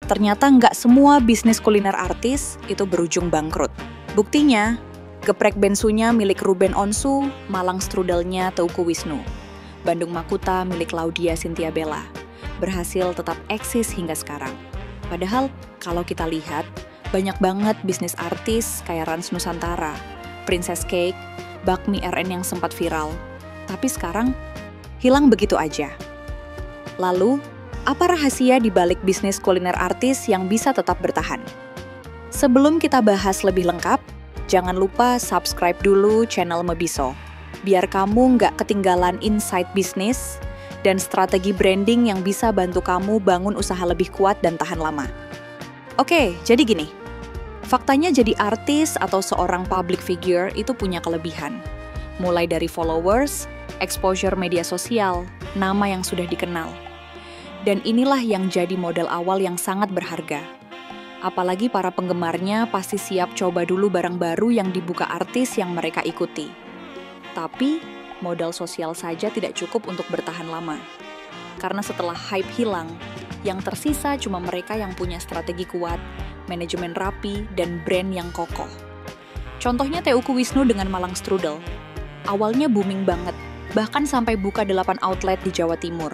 Ternyata nggak semua bisnis kuliner artis itu berujung bangkrut. Buktinya, geprek bensunya milik Ruben Onsu, Malang Strudelnya Teuku Wisnu, Bandung Makuta milik Laudia Cynthia Bella, berhasil tetap eksis hingga sekarang. Padahal kalau kita lihat, banyak banget bisnis artis kayak Rans Nusantara, Princess Cake, Bakmi RN yang sempat viral, tapi sekarang hilang begitu aja. Lalu, apa rahasia di balik bisnis kuliner artis yang bisa tetap bertahan? Sebelum kita bahas lebih lengkap, jangan lupa subscribe dulu channel Mebiso, biar kamu nggak ketinggalan insight bisnis dan strategi branding yang bisa bantu kamu bangun usaha lebih kuat dan tahan lama. Oke, jadi gini, faktanya jadi artis atau seorang public figure itu punya kelebihan. Mulai dari followers, exposure media sosial, nama yang sudah dikenal. Dan inilah yang jadi modal awal yang sangat berharga. Apalagi para penggemarnya pasti siap coba dulu barang baru yang dibuka artis yang mereka ikuti. Tapi, modal sosial saja tidak cukup untuk bertahan lama. Karena setelah hype hilang, yang tersisa cuma mereka yang punya strategi kuat, manajemen rapi, dan brand yang kokoh. Contohnya Teuku Wisnu dengan Malang Strudel. Awalnya booming banget, bahkan sampai buka 8 outlet di Jawa Timur.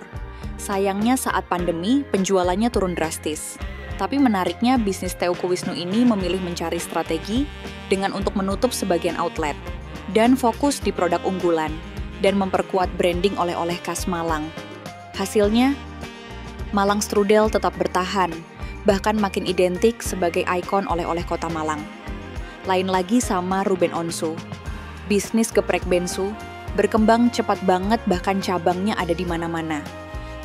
Sayangnya saat pandemi, penjualannya turun drastis. Tapi menariknya, bisnis Teuku Wisnu ini memilih mencari strategi dengan untuk menutup sebagian outlet dan fokus di produk unggulan dan memperkuat branding oleh-oleh khas Malang. Hasilnya, Malang Strudel tetap bertahan, bahkan makin identik sebagai ikon oleh-oleh kota Malang. Lain lagi sama Ruben Onsu. Bisnis geprek bensu berkembang cepat banget, bahkan cabangnya ada di mana-mana.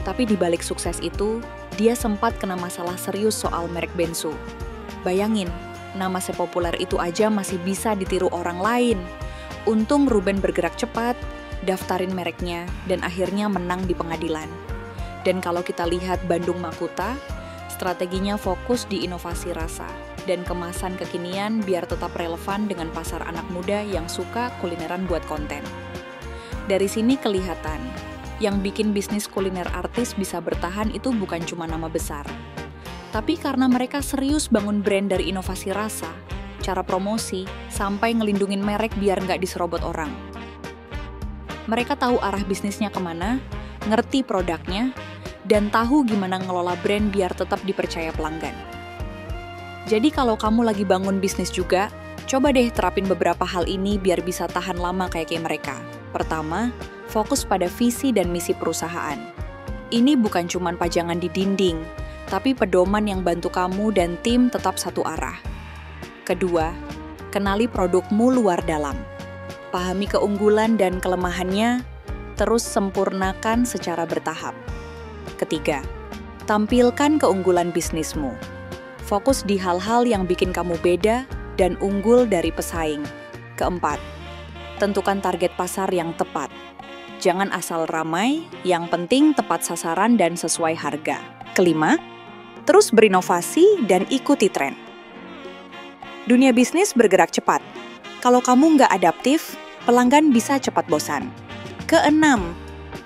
Tapi di balik sukses itu, dia sempat kena masalah serius soal merek bensu. Bayangin, nama sepopuler itu aja masih bisa ditiru orang lain. Untung Ruben bergerak cepat, daftarin mereknya, dan akhirnya menang di pengadilan. Dan kalau kita lihat Bandung Makuta, strateginya fokus di inovasi rasa dan kemasan kekinian biar tetap relevan dengan pasar anak muda yang suka kulineran buat konten. Dari sini kelihatan, yang bikin bisnis kuliner artis bisa bertahan itu bukan cuma nama besar. Tapi karena mereka serius bangun brand dari inovasi rasa, cara promosi, sampai ngelindungin merek biar nggak diserobot orang. Mereka tahu arah bisnisnya kemana, ngerti produknya, dan tahu gimana ngelola brand biar tetap dipercaya pelanggan. Jadi kalau kamu lagi bangun bisnis juga, coba deh terapin beberapa hal ini biar bisa tahan lama kayak mereka. Pertama, fokus pada visi dan misi perusahaan. Ini bukan cuma pajangan di dinding, tapi pedoman yang bantu kamu dan tim tetap satu arah. Kedua, kenali produkmu luar dalam. Pahami keunggulan dan kelemahannya, terus sempurnakan secara bertahap. Ketiga, tampilkan keunggulan bisnismu. Fokus di hal-hal yang bikin kamu beda dan unggul dari pesaing. Keempat, tentukan target pasar yang tepat. Jangan asal ramai, yang penting tepat sasaran dan sesuai harga. Kelima, terus berinovasi dan ikuti tren. Dunia bisnis bergerak cepat. Kalau kamu nggak adaptif, pelanggan bisa cepat bosan. Keenam,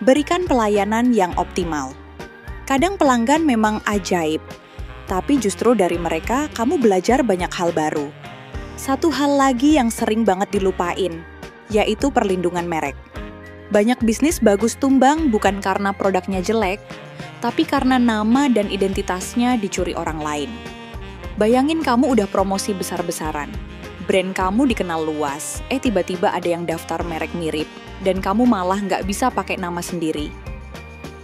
berikan pelayanan yang optimal. Kadang pelanggan memang ajaib, tapi justru dari mereka kamu belajar banyak hal baru. Satu hal lagi yang sering banget dilupain, yaitu perlindungan merek. Banyak bisnis bagus tumbang bukan karena produknya jelek, tapi karena nama dan identitasnya dicuri orang lain. Bayangin kamu udah promosi besar-besaran, brand kamu dikenal luas, tiba-tiba ada yang daftar merek mirip, dan kamu malah nggak bisa pakai nama sendiri.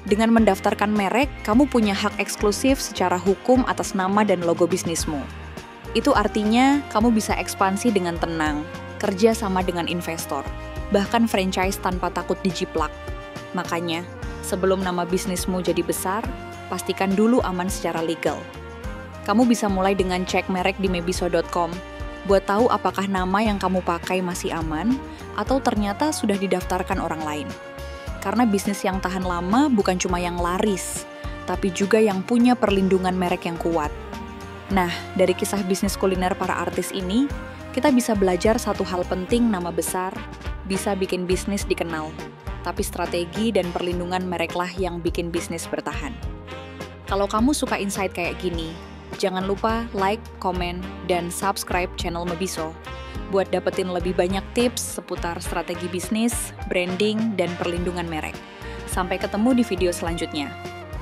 Dengan mendaftarkan merek, kamu punya hak eksklusif secara hukum atas nama dan logo bisnismu. Itu artinya kamu bisa ekspansi dengan tenang, kerja sama dengan investor, bahkan franchise tanpa takut dijiplak. Makanya, sebelum nama bisnismu jadi besar, pastikan dulu aman secara legal. Kamu bisa mulai dengan cek merek di mebiso.com, buat tahu apakah nama yang kamu pakai masih aman, atau ternyata sudah didaftarkan orang lain. Karena bisnis yang tahan lama bukan cuma yang laris, tapi juga yang punya perlindungan merek yang kuat. Nah, dari kisah bisnis kuliner para artis ini, kita bisa belajar satu hal penting: nama besar bisa bikin bisnis dikenal, tapi strategi dan perlindungan mereklah yang bikin bisnis bertahan. Kalau kamu suka insight kayak gini, Jangan lupa like, komen, dan subscribe channel Mebiso buat dapetin lebih banyak tips seputar strategi bisnis, branding, dan perlindungan merek. Sampai ketemu di video selanjutnya.